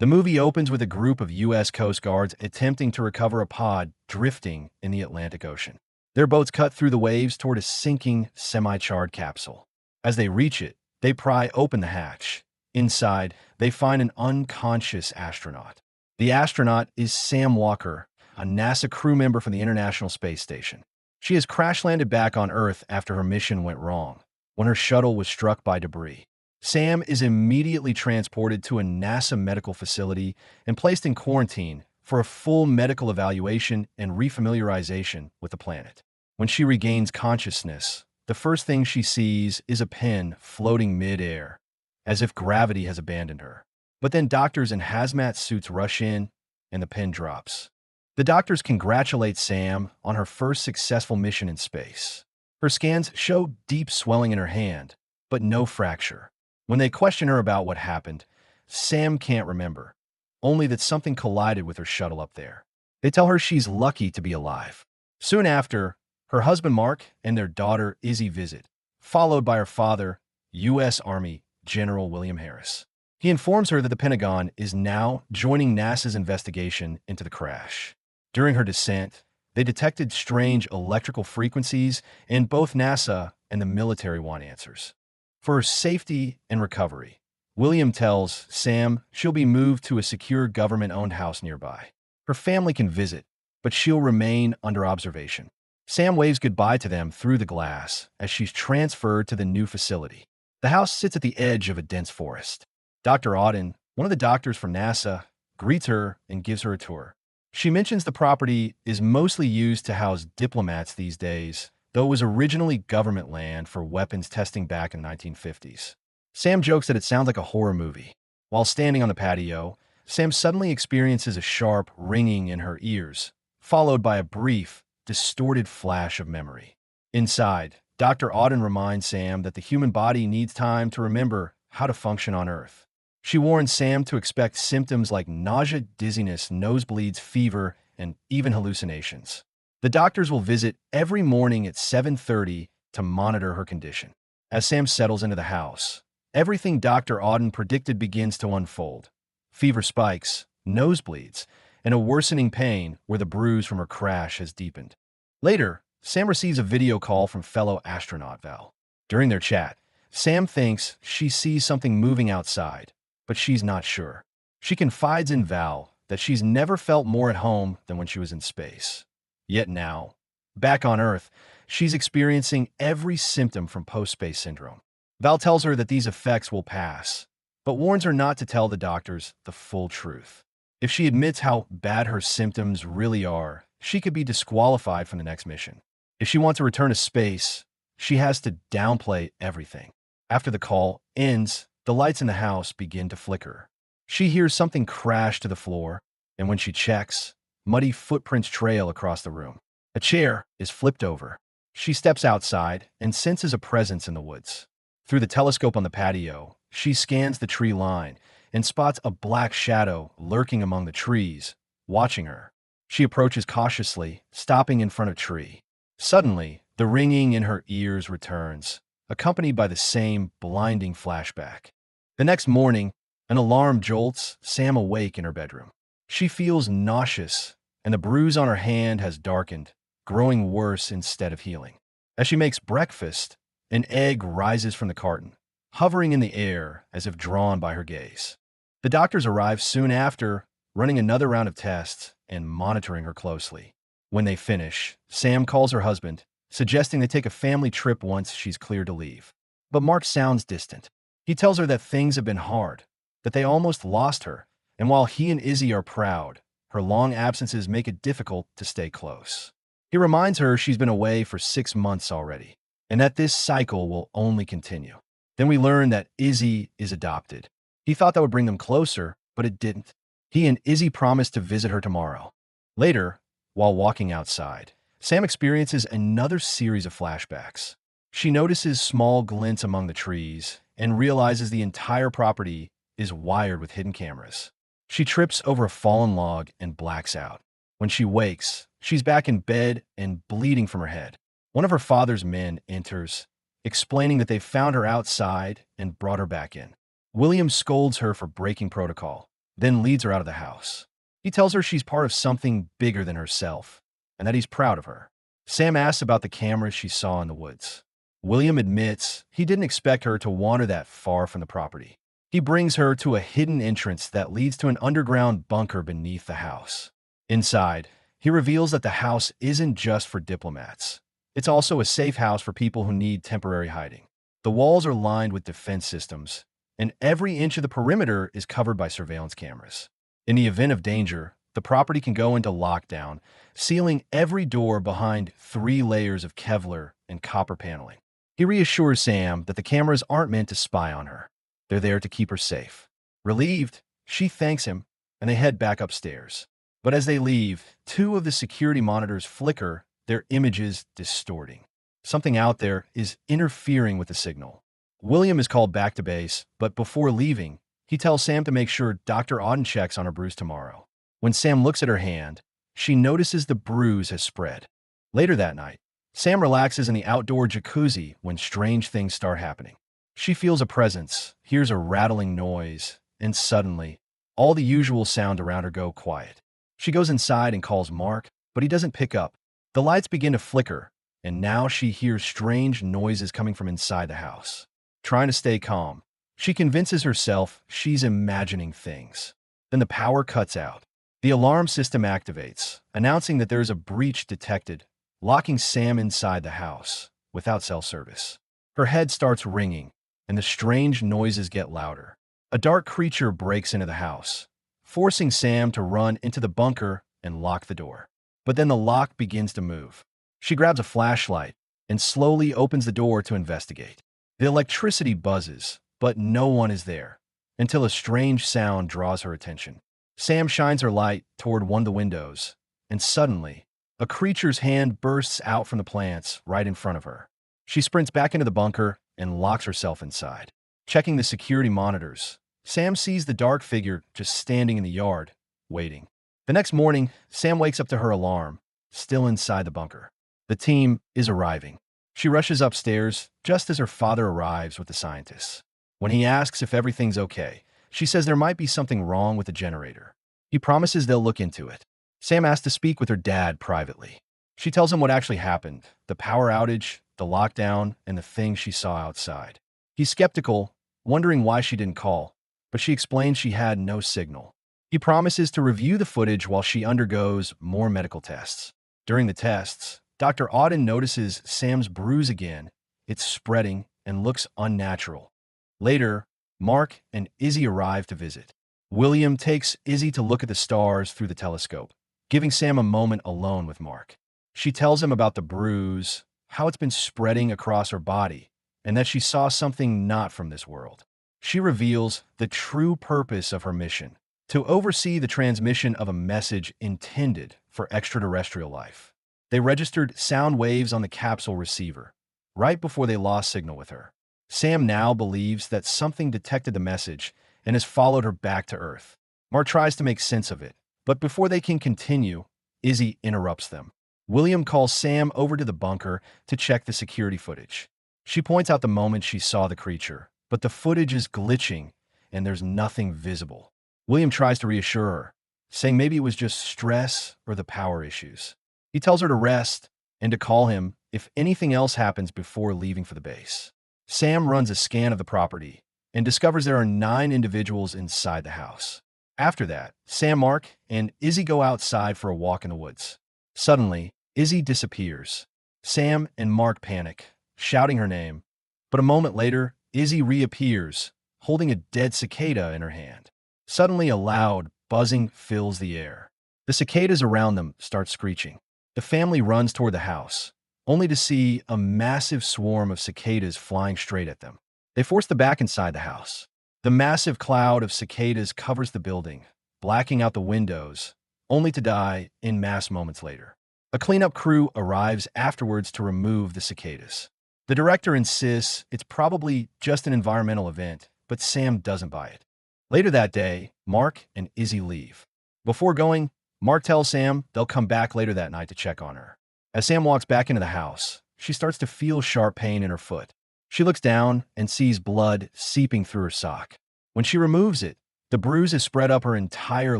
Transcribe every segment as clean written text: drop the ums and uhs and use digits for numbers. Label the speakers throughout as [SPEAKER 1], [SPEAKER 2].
[SPEAKER 1] The movie opens with a group of U.S. Coast Guards attempting to recover a pod drifting in the Atlantic Ocean. Their boats cut through the waves toward a sinking, semi-charred capsule. As they reach it, they pry open the hatch. Inside, they find an unconscious astronaut. The astronaut is Sam Walker, a NASA crew member from the International Space Station. She has crash-landed back on Earth after her mission went wrong, when her shuttle was struck by debris. Sam is immediately transported to a NASA medical facility and placed in quarantine for a full medical evaluation and refamiliarization with the planet. When she regains consciousness, the first thing she sees is a pen floating mid-air, as if gravity has abandoned her. But then doctors in hazmat suits rush in, and the pen drops. The doctors congratulate Sam on her first successful mission in space. Her scans show deep swelling in her hand, but no fracture. When they question her about what happened, Sam can't remember, only that something collided with her shuttle up there. They tell her she's lucky to be alive. Soon after, her husband Mark and their daughter Izzy visit, followed by her father, U.S. Army General William Harris. He informs her that the Pentagon is now joining NASA's investigation into the crash. During her descent, they detected strange electrical frequencies, and both NASA and the military want answers. For her safety and recovery, William tells Sam she'll be moved to a secure government-owned house nearby. Her family can visit, but she'll remain under observation. Sam waves goodbye to them through the glass as she's transferred to the new facility. The house sits at the edge of a dense forest. Dr. Auden, one of the doctors from NASA, greets her and gives her a tour. She mentions the property is mostly used to house diplomats these days, though it was originally government land for weapons testing back in the 1950s. Sam jokes that it sounds like a horror movie. While standing on the patio, Sam suddenly experiences a sharp ringing in her ears, followed by a brief, distorted flash of memory. Inside, Dr. Auden reminds Sam that the human body needs time to remember how to function on Earth. She warns Sam to expect symptoms like nausea, dizziness, nosebleeds, fever, and even hallucinations. The doctors will visit every morning at 7:30 to monitor her condition. As Sam settles into the house, everything Dr. Auden predicted begins to unfold. Fever spikes, nosebleeds, and a worsening pain where the bruise from her crash has deepened. Later, Sam receives a video call from fellow astronaut Val. During their chat, Sam thinks she sees something moving outside, but she's not sure. She confides in Val that she's never felt more at home than when she was in space. Yet now, back on Earth, she's experiencing every symptom from post-space syndrome. Val tells her that these effects will pass, but warns her not to tell the doctors the full truth. If she admits how bad her symptoms really are, she could be disqualified from the next mission. If she wants to return to space, she has to downplay everything. After the call ends, the lights in the house begin to flicker. She hears something crash to the floor, and when she checks, muddy footprints trail across the room. A chair is flipped over. She steps outside and senses a presence in the woods. Through the telescope on the patio, she scans the tree line and spots a black shadow lurking among the trees, watching her. She approaches cautiously, stopping in front of a tree. Suddenly, the ringing in her ears returns, accompanied by the same blinding flashback. The next morning, an alarm jolts Sam awake in her bedroom. She feels nauseous, and the bruise on her hand has darkened, growing worse instead of healing. As she makes breakfast, an egg rises from the carton, hovering in the air as if drawn by her gaze. The doctors arrive soon after, running another round of tests and monitoring her closely. When they finish, Sam calls her husband, suggesting they take a family trip once she's cleared to leave. But Mark sounds distant. He tells her that things have been hard, that they almost lost her, and while he and Izzy are proud, her long absences make it difficult to stay close. He reminds her she's been away for 6 months already, and that this cycle will only continue. Then we learn that Izzy is adopted. He thought that would bring them closer, but it didn't. He and Izzy promised to visit her tomorrow. Later, while walking outside, Sam experiences another series of flashbacks. She notices small glints among the trees and realizes the entire property is wired with hidden cameras. She trips over a fallen log and blacks out. When she wakes, she's back in bed and bleeding from her head. One of her father's men enters, explaining that they found her outside and brought her back in. William scolds her for breaking protocol, then leads her out of the house. He tells her she's part of something bigger than herself, and that he's proud of her. Sam asks about the cameras she saw in the woods. William admits he didn't expect her to wander that far from the property. He brings her to a hidden entrance that leads to an underground bunker beneath the house. Inside, he reveals that the house isn't just for diplomats. It's also a safe house for people who need temporary hiding. The walls are lined with defense systems, and every inch of the perimeter is covered by surveillance cameras. In the event of danger, the property can go into lockdown, sealing every door behind 3 layers of Kevlar and copper paneling. He reassures Sam that the cameras aren't meant to spy on her. They're there to keep her safe. Relieved, she thanks him, and they head back upstairs. But as they leave, 2 of the security monitors flicker, their images distorting. Something out there is interfering with the signal. William is called back to base, but before leaving, he tells Sam to make sure Dr. Auden checks on her bruise tomorrow. When Sam looks at her hand, she notices the bruise has spread. Later that night, Sam relaxes in the outdoor jacuzzi when strange things start happening. She feels a presence, hears a rattling noise, and suddenly, all the usual sound around her go quiet. She goes inside and calls Mark, but he doesn't pick up. The lights begin to flicker, and now she hears strange noises coming from inside the house. Trying to stay calm, she convinces herself she's imagining things. Then the power cuts out. The alarm system activates, announcing that there is a breach detected, locking Sam inside the house, without cell service. Her head starts ringing, and the strange noises get louder. A dark creature breaks into the house, forcing Sam to run into the bunker and lock the door. But then the lock begins to move. She grabs a flashlight and slowly opens the door to investigate. The electricity buzzes, but no one is there, until a strange sound draws her attention. Sam shines her light toward one of the windows, and suddenly, a creature's hand bursts out from the plants right in front of her. She sprints back into the bunker and locks herself inside. Checking the security monitors, Sam sees the dark figure just standing in the yard, waiting. The next morning, Sam wakes up to her alarm, still inside the bunker. The team is arriving. She rushes upstairs just as her father arrives with the scientists. When he asks if everything's okay, she says there might be something wrong with the generator. He promises they'll look into it. Sam asks to speak with her dad privately. She tells him what actually happened, the power outage, the lockdown, and the thing she saw outside. He's skeptical, wondering why she didn't call, but she explains she had no signal. He promises to review the footage while she undergoes more medical tests. During the tests, Dr. Auden notices Sam's bruise again. It's spreading and looks unnatural. Later, Mark and Izzy arrive to visit. William takes Izzy to look at the stars through the telescope, giving Sam a moment alone with Mark. She tells him about the bruise, how it's been spreading across her body, and that she saw something not from this world. She reveals the true purpose of her mission, to oversee the transmission of a message intended for extraterrestrial life. They registered sound waves on the capsule receiver, right before they lost signal with her. Sam now believes that something detected the message and has followed her back to Earth. Mark tries to make sense of it, but before they can continue, Izzy interrupts them. William calls Sam over to the bunker to check the security footage. She points out the moment she saw the creature, but the footage is glitching and there's nothing visible. William tries to reassure her, saying maybe it was just stress or the power issues. He tells her to rest and to call him if anything else happens before leaving for the base. Sam runs a scan of the property and discovers there are 9 individuals inside the house. After that, Sam, Mark, and Izzy go outside for a walk in the woods. Suddenly, Izzy disappears. Sam and Mark panic, shouting her name. But a moment later, Izzy reappears, holding a dead cicada in her hand. Suddenly, a loud buzzing fills the air. The cicadas around them start screeching. The family runs toward the house, only to see a massive swarm of cicadas flying straight at them. They force them back inside the house. The massive cloud of cicadas covers the building, blacking out the windows, only to die in mass moments later. A cleanup crew arrives afterwards to remove the cicadas. The director insists it's probably just an environmental event, but Sam doesn't buy it. Later that day, Mark and Izzy leave. Before going, Mark tells Sam they'll come back later that night to check on her. As Sam walks back into the house, she starts to feel sharp pain in her foot. She looks down and sees blood seeping through her sock. When she removes it, The bruise is spread up her entire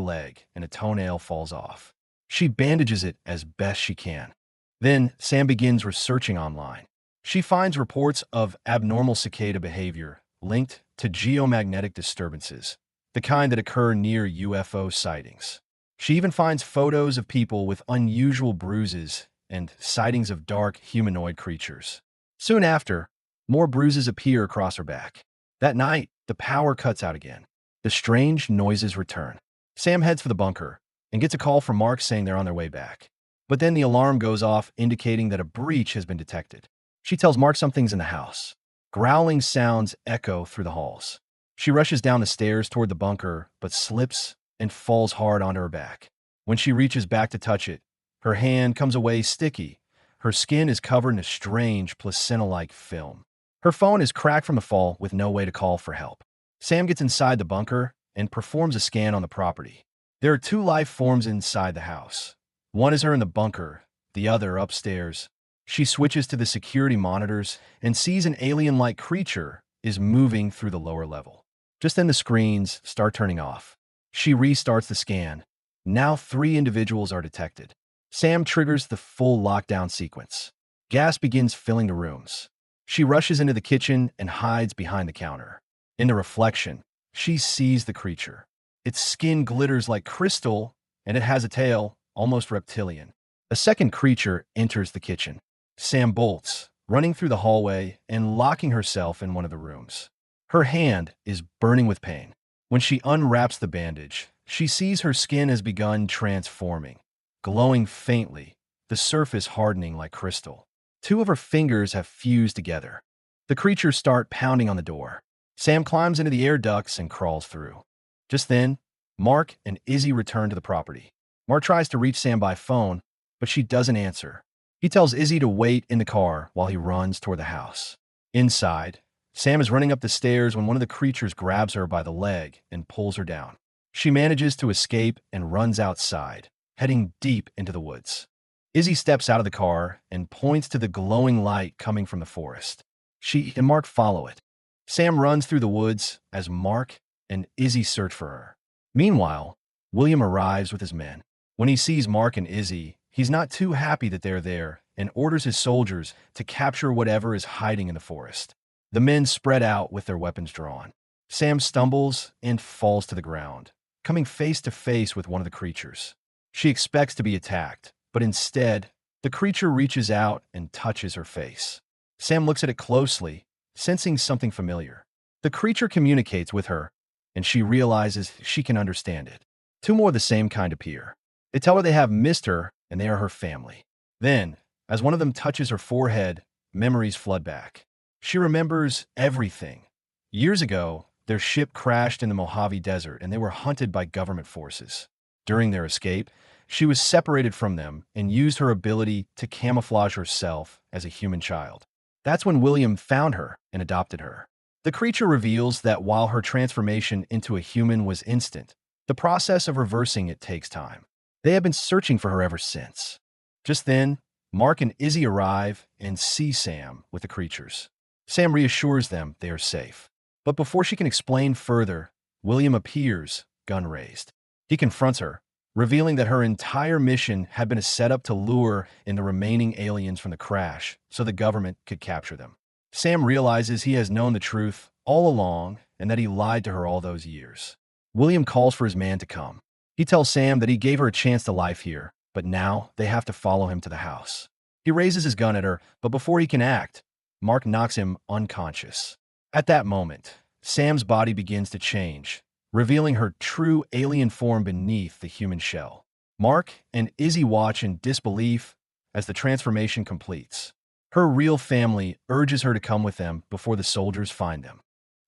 [SPEAKER 1] leg and a toenail falls off. She bandages it as best she can. Then Sam begins researching online. She finds reports of abnormal cicada behavior linked to geomagnetic disturbances, the kind that occur near UFO sightings. She even finds photos of people with unusual bruises and sightings of dark humanoid creatures. Soon after, more bruises appear across her back. That night, the power cuts out again. The strange noises return. Sam heads for the bunker and gets a call from Mark saying they're on their way back. But then the alarm goes off, indicating that a breach has been detected. She tells Mark something's in the house. Growling sounds echo through the halls. She rushes down the stairs toward the bunker, but slips and falls hard onto her back. When she reaches back to touch it, her hand comes away sticky. Her skin is covered in a strange placenta-like film. Her phone is cracked from the fall with no way to call for help. Sam gets inside the bunker and performs a scan on the property. There are two life forms inside the house. One is her in the bunker, the other upstairs. She switches to the security monitors and sees an alien-like creature is moving through the lower level. Just then the screens start turning off. She restarts the scan. Now 3 individuals are detected. Sam triggers the full lockdown sequence. Gas begins filling the rooms. She rushes into the kitchen and hides behind the counter. In the reflection, she sees the creature. Its skin glitters like crystal, and it has a tail, almost reptilian. A second creature enters the kitchen. Sam bolts, running through the hallway and locking herself in one of the rooms. Her hand is burning with pain. When she unwraps the bandage, she sees her skin has begun transforming, glowing faintly, the surface hardening like crystal. 2 of her fingers have fused together. The creatures start pounding on the door. Sam climbs into the air ducts and crawls through. Just then, Mark and Izzy return to the property. Mark tries to reach Sam by phone, but she doesn't answer. He tells Izzy to wait in the car while he runs toward the house. Inside, Sam is running up the stairs when one of the creatures grabs her by the leg and pulls her down. She manages to escape and runs outside, heading deep into the woods. Izzy steps out of the car and points to the glowing light coming from the forest. She and Mark follow it. Sam runs through the woods as Mark and Izzy search for her. Meanwhile, William arrives with his men. When he sees Mark and Izzy, he's not too happy that they're there and orders his soldiers to capture whatever is hiding in the forest. The men spread out with their weapons drawn. Sam stumbles and falls to the ground, coming face to face with one of the creatures. She expects to be attacked, but instead, the creature reaches out and touches her face. Sam looks at it closely, sensing something familiar. The creature communicates with her, and she realizes she can understand it. 2 more of the same kind appear. They tell her they have missed her and they are her family. Then, as one of them touches her forehead, memories flood back. She remembers everything. Years ago, their ship crashed in the Mojave Desert and they were hunted by government forces. During their escape, she was separated from them and used her ability to camouflage herself as a human child. That's when William found her and adopted her. The creature reveals that while her transformation into a human was instant, the process of reversing it takes time. They have been searching for her ever since. Just then, Mark and Izzy arrive and see Sam with the creatures. Sam reassures them they are safe. But before she can explain further, William appears, gun raised. He confronts her, revealing that her entire mission had been a setup to lure in the remaining aliens from the crash so the government could capture them. Sam realizes he has known the truth all along and that he lied to her all those years. William calls for his man to come. He tells Sam that he gave her a chance to life here, but now they have to follow him to the house. He raises his gun at her, but before he can act, Mark knocks him unconscious. At that moment, Sam's body begins to change, revealing her true alien form beneath the human shell. Mark and Izzy watch in disbelief as the transformation completes. Her real family urges her to come with them before the soldiers find them.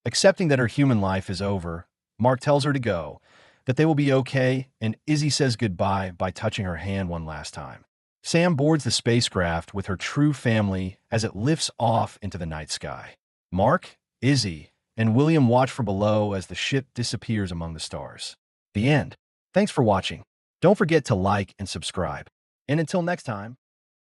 [SPEAKER 1] Accepting that her human life is over, Mark tells her to go, that they will be okay, and Izzy says goodbye by touching her hand one last time. Sam boards the spacecraft with her true family as it lifts off into the night sky. Mark, Izzy, and William watch from below as the ship disappears among the stars. The end. Thanks for watching. Don't forget to like and subscribe. And until next time,